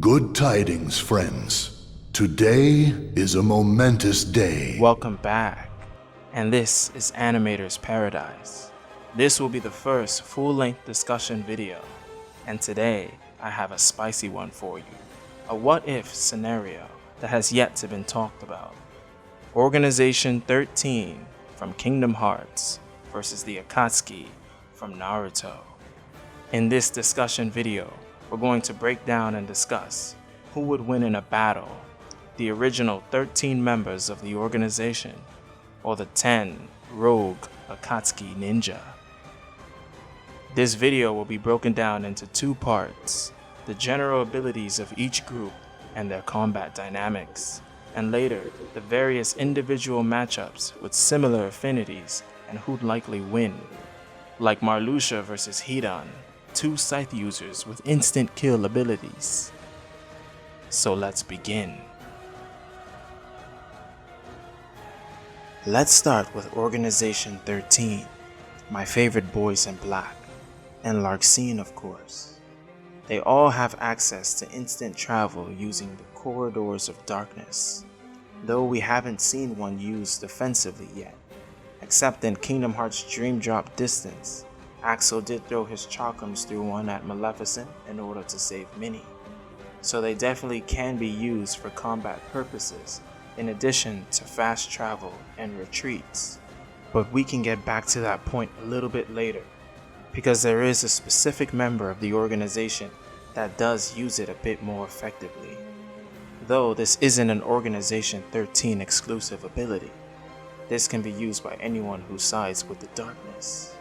Good tidings, friends. Today is a momentous day. Welcome back, and this is Animator's Paradise. This will be the first full-length discussion video, and today I have a spicy one for you. A what-if scenario that has yet to been talked about. Organization 13 from Kingdom Hearts versus the Akatsuki from Naruto. In this discussion video, we're going to break down and discuss who would win in a battle, the original 13 members of the organization, or the 10 rogue Akatsuki ninja. This video will be broken down into two parts, the general abilities of each group and their combat dynamics, and later the various individual matchups with similar affinities and who'd likely win, like Marluxia versus Hidan, two scythe users with instant kill abilities. So let's begin. Let's start with Organization 13, my favorite boys in black, and Larxene of course. They all have access to instant travel using the Corridors of Darkness, though we haven't seen one used defensively yet, except in Kingdom Hearts Dream Drop Distance. Axel did throw his chakrams through one at Maleficent in order to save Minnie, so they definitely can be used for combat purposes in addition to fast travel and retreats. But we can get back to that point a little bit later, because there is a specific member of the organization that does use it a bit more effectively, though this isn't an Organization 13 exclusive ability. This can be used by anyone who sides with the darkness.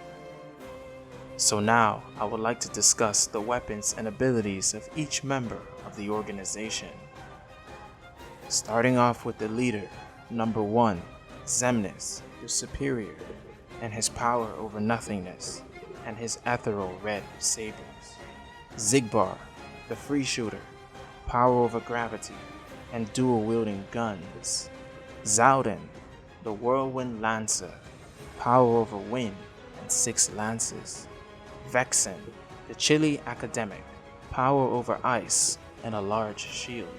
So now, I would like to discuss the weapons and abilities of each member of the organization. Starting off with the leader, number 1, Xemnas, the superior, and his power over nothingness, and his ethereal red sabers. Xigbar, the free shooter, power over gravity, and dual-wielding guns. Zauden, the whirlwind lancer, power over wind and 6 lances. Vexen, the chilly academic, power over ice and a large shield.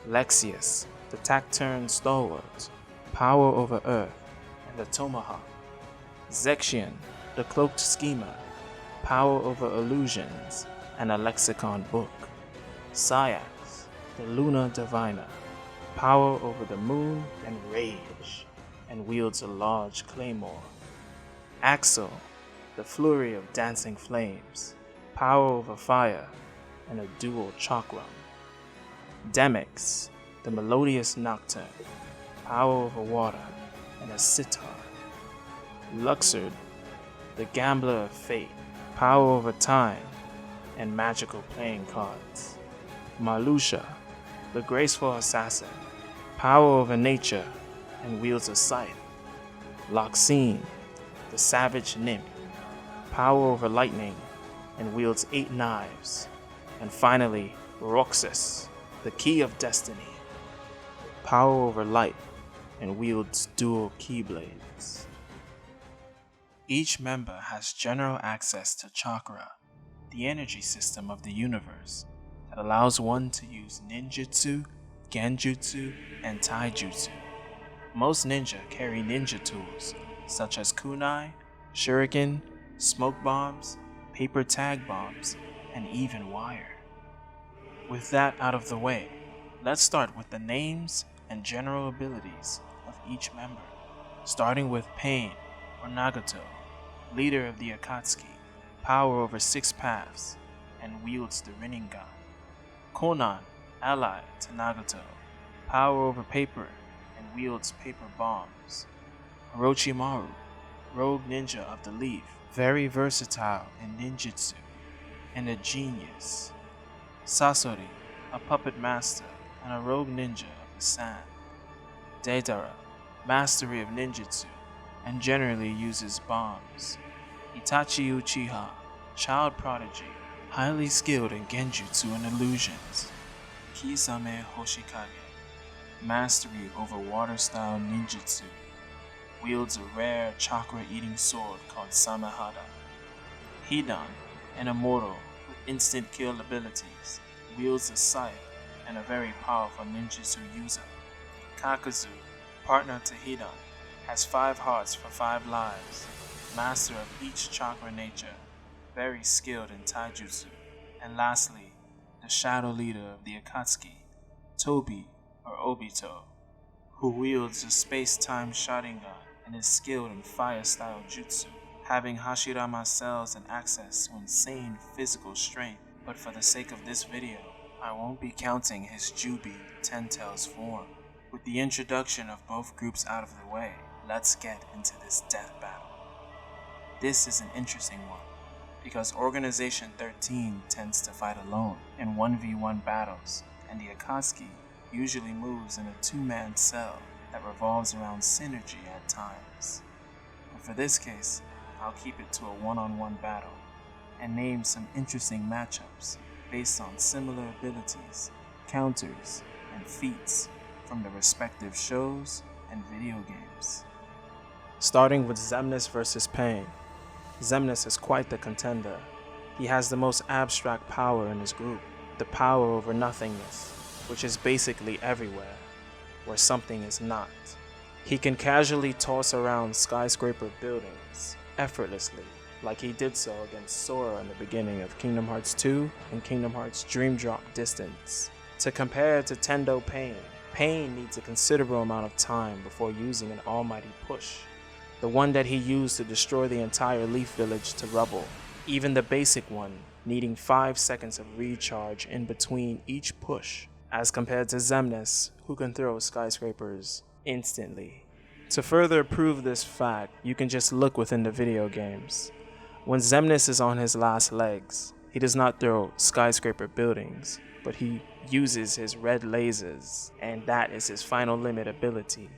Lexius, the taciturn stalwart, power over earth and a tomahawk. Zexion, the cloaked schemer, power over illusions and a lexicon book. Sayax, the lunar diviner, power over the moon and rage, and wields a large claymore. Axel, the flurry of dancing flames, power over fire, and a dual chakram. Demyx, the melodious nocturne, power over water, and a sitar. Luxord, the gambler of fate, power over time, and magical playing cards. Marluxia, the graceful assassin, power over nature, and wields a scythe. Larxene, the savage nymph, power over lightning, and wields 8 knives. And finally, Roxas, the key of destiny, power over light, and wields dual keyblades. Each member has general access to chakra, the energy system of the universe, that allows one to use ninjutsu, genjutsu, and taijutsu. Most ninja carry ninja tools, such as kunai, shuriken, smoke bombs, paper tag bombs, and even wire. With that out of the way, let's start with the names and general abilities of each member, starting with Pain, or Nagato, leader of the Akatsuki, power over 6 paths, and wields the Rinnegan. Konan, ally to Nagato, power over paper, and wields paper bombs. Orochimaru, rogue ninja of the leaf, very versatile in ninjutsu, and a genius. Sasori, a puppet master and a rogue ninja of the sand. Deidara, mastery of ninjutsu, and generally uses bombs. Itachi Uchiha, child prodigy, highly skilled in genjutsu and illusions. Kisame Hoshikage, mastery over water-style ninjutsu, wields a rare chakra-eating sword called Samehada. Hidan, an immortal with instant kill abilities, wields a scythe and a very powerful ninjutsu user. Kakuzu, partner to Hidan, has 5 hearts for 5 lives, master of each chakra nature, very skilled in taijutsu. And lastly, the shadow leader of the Akatsuki, Tobi or Obito, who wields a space-time Sharingan and is skilled in fire-style jutsu, having Hashirama cells and access to insane physical strength. But for the sake of this video, I won't be counting his Jubi Ten Tails form. With the introduction of both groups out of the way, let's get into this death battle. This is an interesting one, because Organization 13 tends to fight alone in 1v1 battles, and the Akatsuki usually moves in a 2-man cell that revolves around synergy at times. But for this case, I'll keep it to a one-on-one battle, and name some interesting matchups based on similar abilities, counters, and feats from the respective shows and video games. Starting with Xemnas vs. Pain. Xemnas is quite the contender. He has the most abstract power in his group, the power over nothingness, which is basically everywhere, where something is not. He can casually toss around skyscraper buildings effortlessly, like he did so against Sora in the beginning of Kingdom Hearts 2 and Kingdom Hearts Dream Drop Distance. To compare to Tendo Pain, Pain needs a considerable amount of time before using an almighty push, the one that he used to destroy the entire Leaf Village to rubble, even the basic one needing 5 seconds of recharge in between each push, as compared to Xemnas, who can throw skyscrapers instantly. To further prove this fact, you can just look within the video games. When Xemnas is on his last legs, he does not throw skyscraper buildings, but he uses his red lasers, and that is his final limit ability.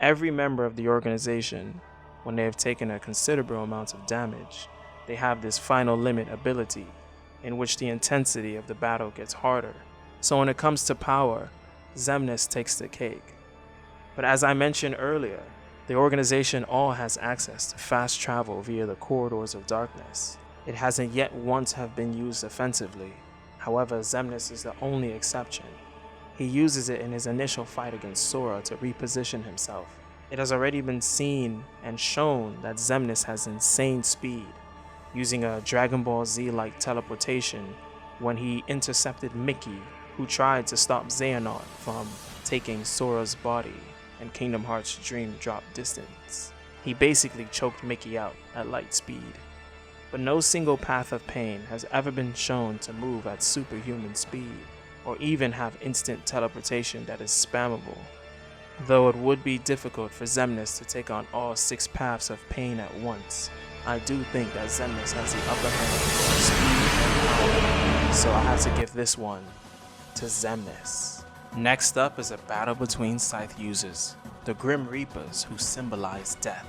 Every member of the organization, when they have taken a considerable amount of damage, they have this final limit ability, in which the intensity of the battle gets harder. So when it comes to power, Xemnas takes the cake. But as I mentioned earlier, the organization all has access to fast travel via the corridors of darkness. It hasn't yet once have been used offensively. However, Xemnas is the only exception. He uses it in his initial fight against Sora to reposition himself. It has already been seen and shown that Xemnas has insane speed, using a Dragon Ball Z-like teleportation when he intercepted Mickey, who tried to stop Xehanort from taking Sora's body in Kingdom Hearts Dream Drop Distance. He basically choked Mickey out at light speed. But no single Path of Pain has ever been shown to move at superhuman speed, or even have instant teleportation that is spammable. Though it would be difficult for Xemnas to take on all 6 Paths of Pain at once, I do think that Xemnas has the upper hand for speed and power, so I have to give this one to Xemnas. Next up is a battle between Scythe users, the Grim Reapers who symbolize death,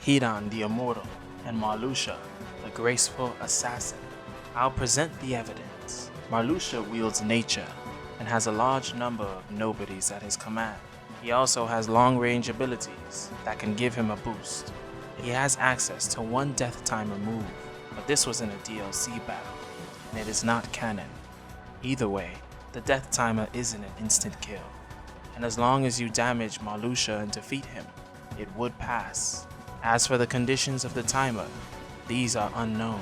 Hidan the Immortal, and Marluxia, the graceful assassin. I'll present the evidence. Marluxia wields nature and has a large number of nobodies at his command. He also has long-range abilities that can give him a boost. He has access to 1 death timer move, but this was in a DLC battle, and it is not canon. Either way, the death timer isn't an instant kill, and as long as you damage Marluxia and defeat him, it would pass. As for the conditions of the timer, these are unknown.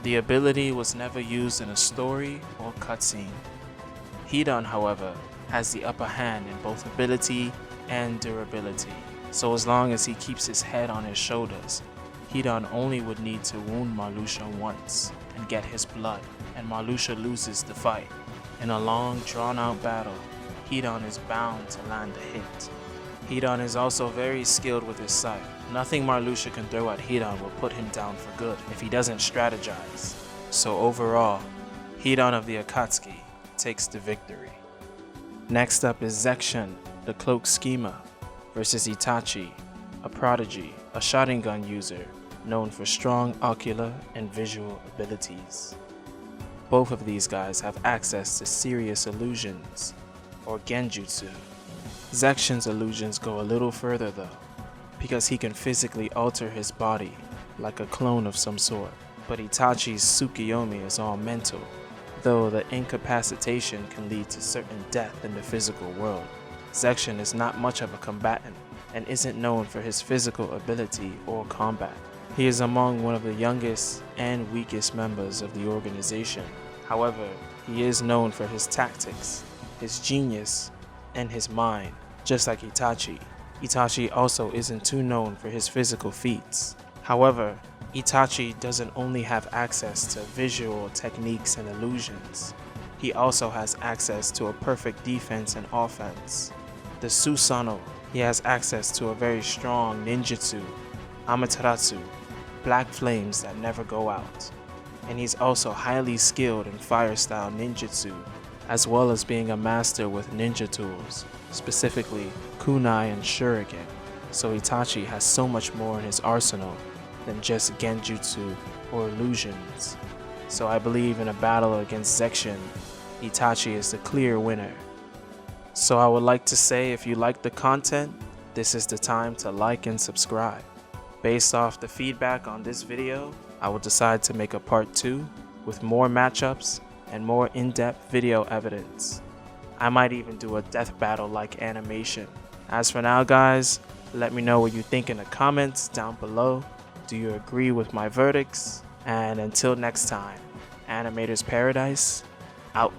The ability was never used in a story or cutscene. Hidan, however, has the upper hand in both ability and durability, so as long as he keeps his head on his shoulders, Hidan only would need to wound Marluxia once and get his blood, and Marluxia loses the fight. In a long, drawn-out battle, Hidan is bound to land a hit. Hidan is also very skilled with his scythe. Nothing Marluxia can throw at Hidan will put him down for good if he doesn't strategize. So overall, Hidan of the Akatsuki takes the victory. Next up is XIII, the Cloak Schema, versus Itachi, a prodigy, a Sharingan user, known for strong ocular and visual abilities. Both of these guys have access to serious illusions, or genjutsu. XIII's illusions go a little further though, because he can physically alter his body like a clone of some sort. But Itachi's Tsukiyomi is all mental, though the incapacitation can lead to certain death in the physical world. XIII is not much of a combatant and isn't known for his physical ability or combat. He is among one of the youngest and weakest members of the organization. However, he is known for his tactics, his genius, and his mind, just like Itachi. Itachi also isn't too known for his physical feats. However, Itachi doesn't only have access to visual techniques and illusions, he also has access to a perfect defense and offense. The Susanoo, he has access to a very strong ninjutsu, Amaterasu, black flames that never go out. And he's also highly skilled in fire style ninjutsu, as well as being a master with ninja tools, specifically kunai and shuriken. So Itachi has so much more in his arsenal than just genjutsu or illusions. So I believe in a battle against XIII, Itachi is the clear winner. So I would like to say, if you like the content, this is the time to like and subscribe. Based off the feedback on this video, I will decide to make a part 2 with more matchups and more in-depth video evidence. I might even do a death battle like animation. As for now guys, let me know what you think in the comments down below. Do you agree with my verdicts? And until next time, Animator's Paradise, out.